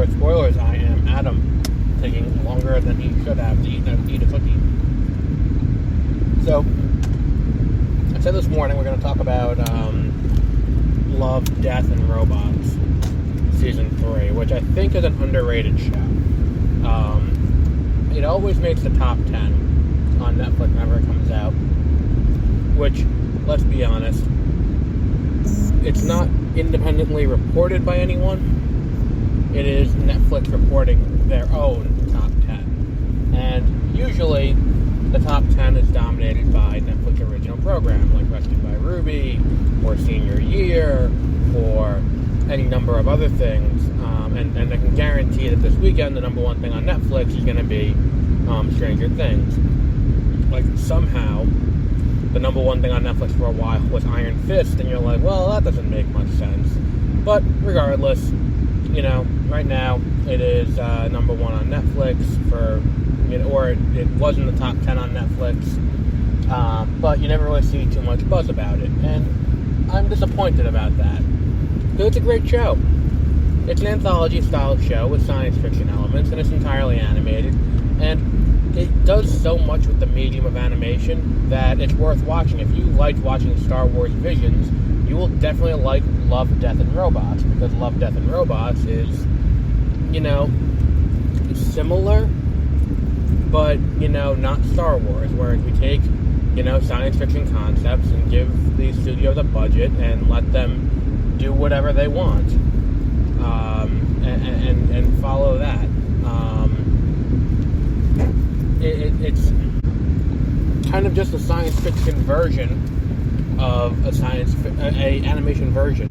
alert, spoilers, I am Adam, taking longer than he should have to eat a cookie. So, I said this morning we're going to talk about Love, Death, and Robots, Season 3, which I think is an underrated show. It always makes the top 10 on Netflix whenever it comes out, which, let's be honest, it's not independently reported by anyone. It is Netflix reporting their own top 10. And usually, the top 10 is dominated by Netflix original programs like Rescued by Ruby, or Senior Year, or any number of other things. And I can guarantee that this weekend, the number one thing on Netflix is going to be Stranger Things. Like, somehow, the number one thing on Netflix for a while was Iron Fist, and you're like, well, that doesn't make much sense. But regardless, right now, it is number one on Netflix or it was in the top 10 on Netflix, but you never really see too much buzz about it, and I'm disappointed about that, because it's a great show. It's an anthology-style show with science fiction elements, and it's entirely animated, and it does so much with the medium of animation that it's worth watching. If you liked watching Star Wars Visions, you will definitely like Love, Death, and Robots, because Love, Death, and Robots is, similar, but, not Star Wars, where we take, science fiction concepts and give these studios a budget and let them do whatever they want, and follow that. It's kind of just a science fiction version of a animation version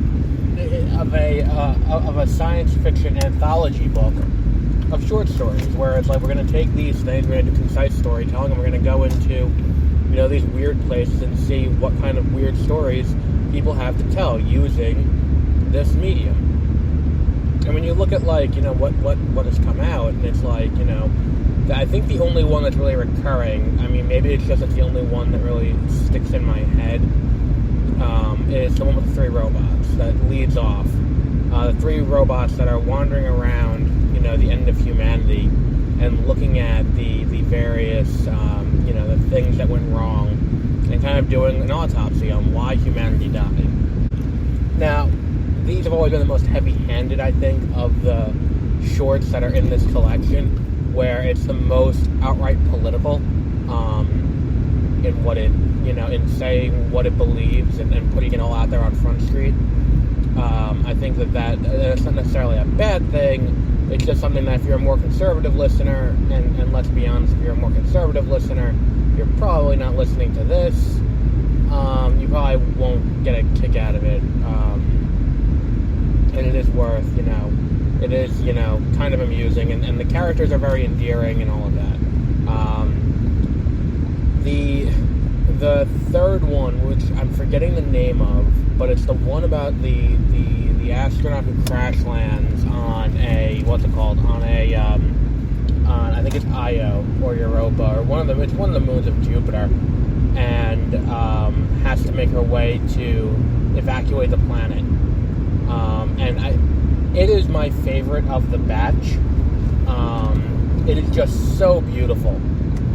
of a science fiction anthology book of short stories, where it's like, we're going to take these things, we're going to do concise storytelling, and we're going to go into, these weird places and see what kind of weird stories people have to tell using this medium. And when you look at, what has come out, and it's like, I think the only one that's really recurring, maybe it's just the only one that really sticks in my head, is the one with the 3 robots that leads off. The 3 robots that are wandering around, the end of humanity, and looking at the various, the things that went wrong, and kind of doing an autopsy on why humanity died. Now, these have always been the most heavy-handed, I think, of the shorts that are in this collection, where it's the most outright political, in what it, in saying what it believes and putting it all out there on Front Street. I think that's not necessarily a bad thing. It's just something that if you're a more conservative listener, and let's be honest, if you're a more conservative listener, you're probably not listening to this. You probably won't get a kick out of it. And it is worth, it is, kind of amusing, and the characters are very endearing and all of that. The third one, which I'm forgetting the name of, but it's the one about the astronaut who crash lands on I think it's Io or Europa, or it's one of the moons of Jupiter, and has to make her way to evacuate the planet. It is my favorite of the batch. It is just so beautiful.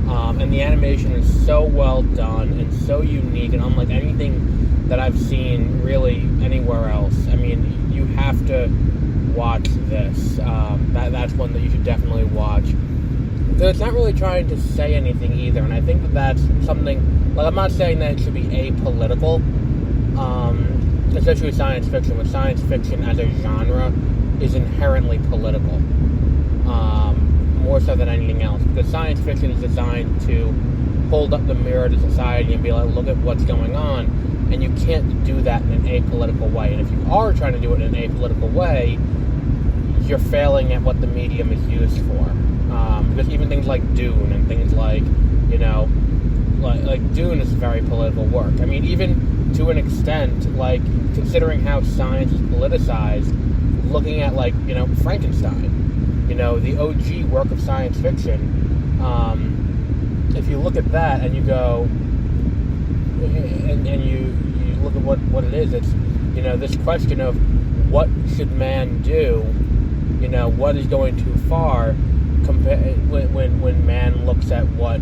And the animation is so well done and so unique and unlike anything that I've seen really anywhere else. You have to watch this. That's one that you should definitely watch. So it's not really trying to say anything either, and I think that's something, I'm not saying that it should be apolitical, especially with science fiction. With science fiction as a genre is inherently political, more so than anything else, because science fiction is designed to hold up the mirror to society and be like, look at what's going on, and you can't do that in an apolitical way. And if you are trying to do it in an apolitical way, you're failing at what the medium is used for. Because even things like Dune and things like, like Dune is very political work. Even to an extent, considering how science is politicized, looking at, Frankenstein, the OG work of science fiction, if you look at that and you go, and you look at what it is, it's, this question of what should man do, what is going too far when man looks at what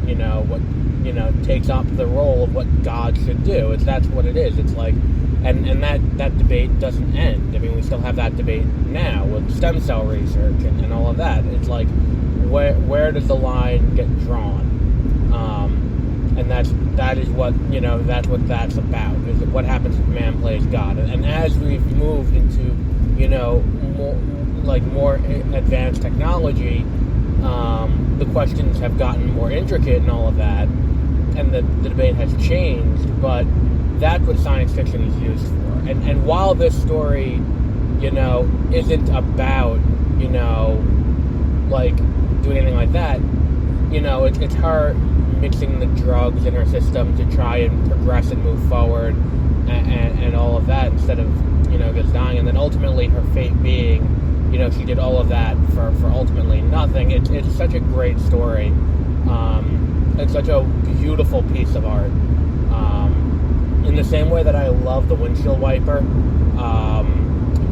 takes up the role of what God should do. That's what it is. It's like, and that debate doesn't end. I mean, we still have that debate now with stem cell research and all of that. It's like, where does the line get drawn? And that is what that's about. Is what happens if man plays God? And as we've moved into more advanced technology, the questions have gotten more intricate and all of that, and the debate has changed. But that's what science fiction is used for. And while this story, isn't about doing anything like that, it's her mixing the drugs in her system to try and progress and move forward, and all of that, instead of just dying. And then ultimately her fate being, she did all of that for ultimately nothing. It's such a great story. It's such a beautiful piece of art. In the same way that I love The Windshield Wiper,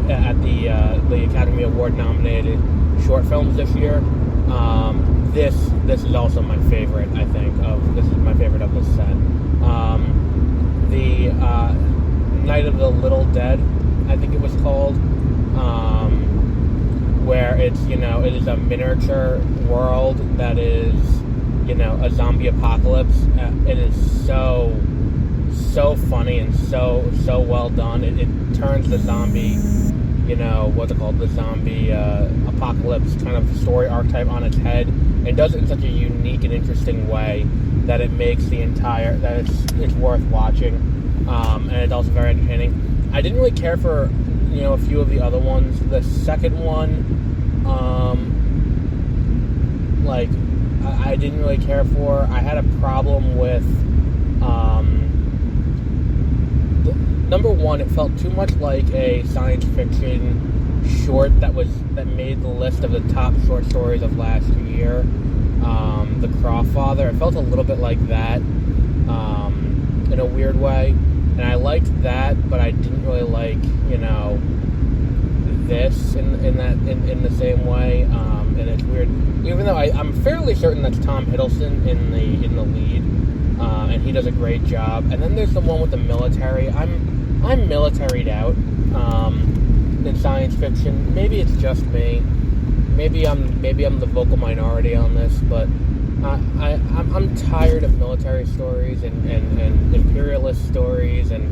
at the Academy Award nominated short films this year. This is also my favorite. I think this is my favorite of this set. The Night of the Little Dead, I think it was called, where it's it is a miniature world that is a zombie apocalypse. It is so funny and so well done. It turns the zombie, what's it called, the zombie apocalypse kind of story archetype on its head, and does it in such a unique and interesting way that it makes it's worth watching, and it's also very entertaining. I didn't really care for a few of the other ones. The second one, I didn't really care for. I had a problem with number one, it felt too much like a science fiction short that made the list of the top short stories of last year. The Crawfather, it felt a little bit like that, in a weird way. And I liked that, but I didn't really like, this in the same way. And it's weird, even though I'm fairly certain that's Tom Hiddleston in the lead, and he does a great job. And then there's the one with the military. I'm militaried out in science fiction. Maybe it's just me. Maybe I'm the vocal minority on this, but I'm tired of military stories and imperialist stories and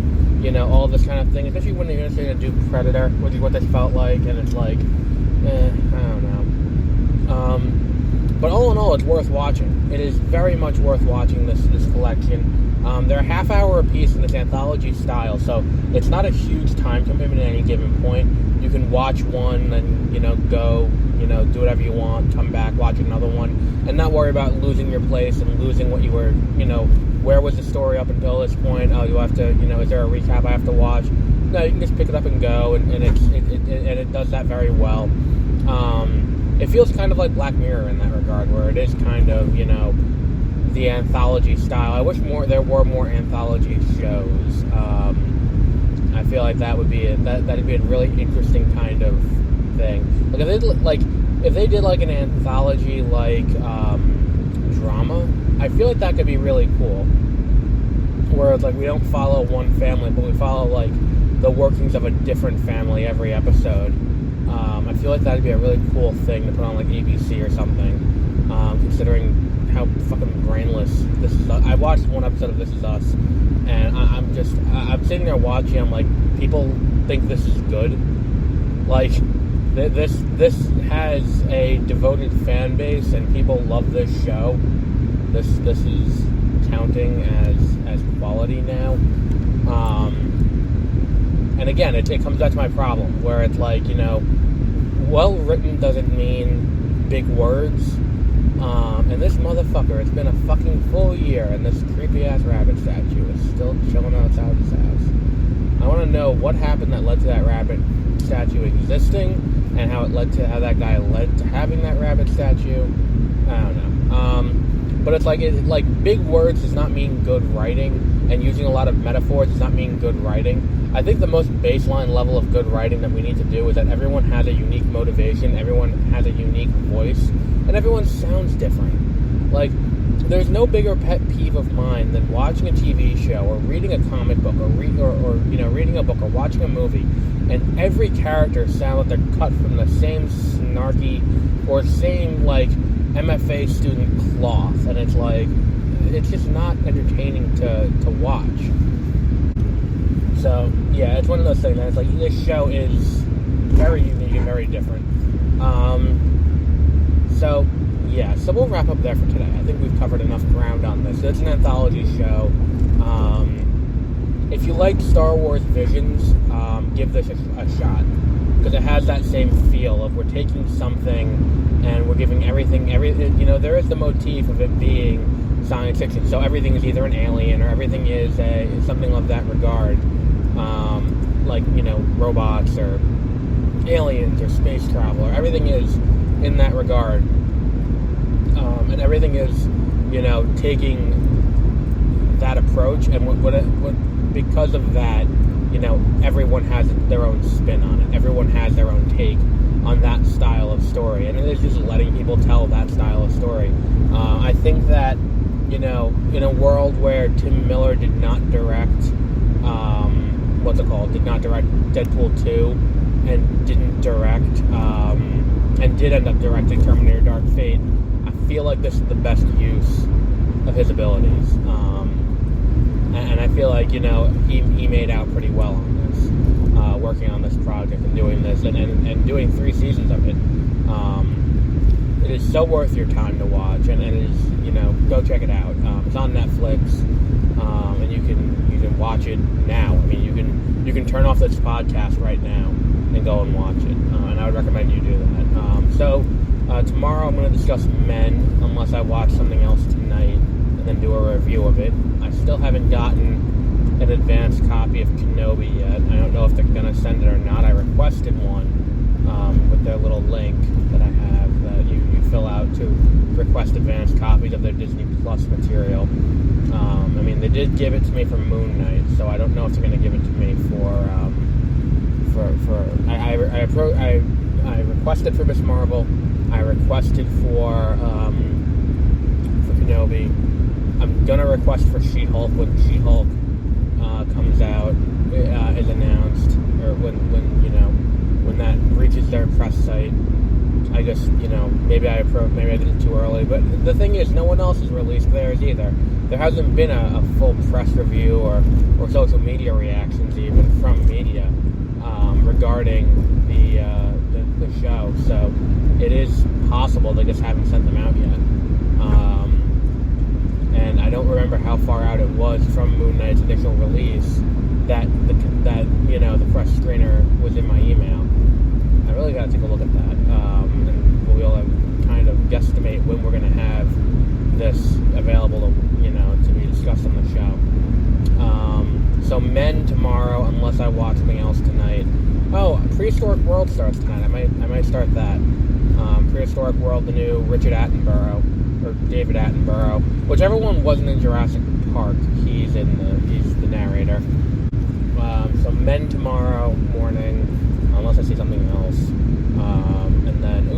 all this kind of thing. Especially when they're going to do Predator, which is what this felt like, and it's like, I don't know. But all in all, it's worth watching. It is very much worth watching this collection. They're a half hour a piece in this anthology style, so it's not a huge time commitment at any given point. You can watch one and, go, do whatever you want, come back, watch another one, and not worry about losing your place and losing what you were, where was the story up until this point? Oh, you have to, is there a recap I have to watch? No, you can just pick it up and go, and it does that very well. It feels kind of like Black Mirror in that regard, where it is kind of, the anthology style. I wish there were more anthology shows. I feel like that'd be a really interesting kind of thing. If they did like an anthology drama, I feel like that could be really cool. Where it's like we don't follow one family, but we follow like the workings of a different family every episode. I feel like that'd be a really cool thing to put on like ABC or something. Considering how fucking brainless This Is Us. I watched one episode of This Is Us, and I'm sitting there watching. I'm like, people think this is good. Like, this has a devoted fan base, and people love this show. This is counting as quality now. And again, it comes back to my problem, where it's like, well written doesn't mean big words. And this motherfucker, it's been a fucking full year, and this creepy-ass rabbit statue is still chilling outside his house. I want to know what happened that led to that rabbit statue existing, and how that guy led to having that rabbit statue. I don't know. But it's like big words does not mean good writing. and using a lot of metaphors does not mean good writing. I think the most baseline level of good writing that we need to do is that everyone has a unique motivation, everyone has a unique voice, and everyone sounds different. Like, there's no bigger pet peeve of mine than watching a TV show or reading a comic book or reading a book or watching a movie, and every character sounds like they're cut from the same snarky or same like MFA student cloth, and it's like it's just not entertaining to watch. So yeah, it's one of those things that it's like this show is very unique and very different. So we'll wrap up there for today. I think we've covered enough ground on this. It's an anthology show. If you like Star Wars Visions, give this a shot, because it has that same feel of we're taking something and we're giving everything. There is the motif of it being science fiction, so everything is either an alien or everything is something of that regard, robots or aliens or space travel, or everything is in that regard. And everything is, taking that approach, and because of that, everyone has their own spin on it. Everyone has their own take on that style of story, and it is just letting people tell that style of story. I think that, in a world where Tim Miller did not direct, did not direct Deadpool 2, and didn't direct, and did end up directing Terminator Dark Fate, I feel like this is the best use of his abilities, and I feel like he made out pretty well on this, working on this project and doing this and doing 3 seasons of it. It is so worth your time to watch, and it is go check it out. It's on Netflix, and you can watch it now. I mean, you can turn off this podcast right now and go and watch it, and I would recommend you do that. Tomorrow I'm going to discuss Men, unless I watch something else tonight, and then do a review of it. I still haven't gotten an advanced copy of Kenobi yet. I don't know if they're going to send it or not. I requested one with their little link that I have that you fill out to request advanced copies of their Disney Plus material. They did give it to me for Moon Knight, so I don't know if they're going to give it to me I requested for Miss Marvel. I requested for Kenobi. I'm gonna request for She-Hulk when She-Hulk comes out, is announced, or when that reaches their press site. I guess maybe I did it too early, but the thing is, no one else has released theirs either. There hasn't been a full press review or social media reactions even from media regarding the show, so it is possible they just haven't sent them out yet. And I don't remember how far out it was from Moon Knight's initial release that the press screener was in my email. I really got to take a look at that, and we'll be able to kind of guesstimate when we're going to have this available to be discussed on the show. So Men tomorrow, unless I watch something else tonight. Oh, Prehistoric World starts tonight. I might start that. Prehistoric World, the new Richard Attenborough or David Attenborough, whichever one wasn't in Jurassic Park. He's the narrator. So Men tomorrow morning, unless I see something else. And then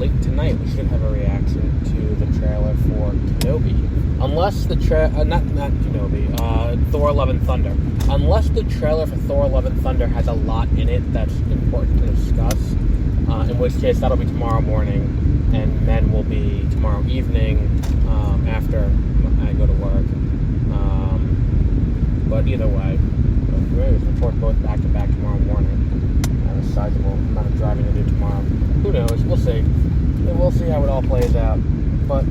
late tonight we should have a reaction to the trailer for Kenobi. Unless the not Kenobi, Thor: Love and Thunder. Unless the trailer for Thor: Love and Thunder has a lot in it that's important to discuss, in which case that'll be tomorrow morning, and Men will be tomorrow evening after I go to work. But either way, we'll report both back to back tomorrow morning. I have a sizable amount of driving to do tomorrow. Who knows? We'll see. We'll see how it all plays out. But,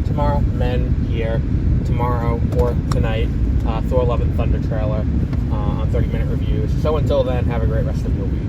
tomorrow, Men here. Tomorrow, or tonight, Thor: Love and Thunder trailer on 30-minute reviews. So until then, have a great rest of your week.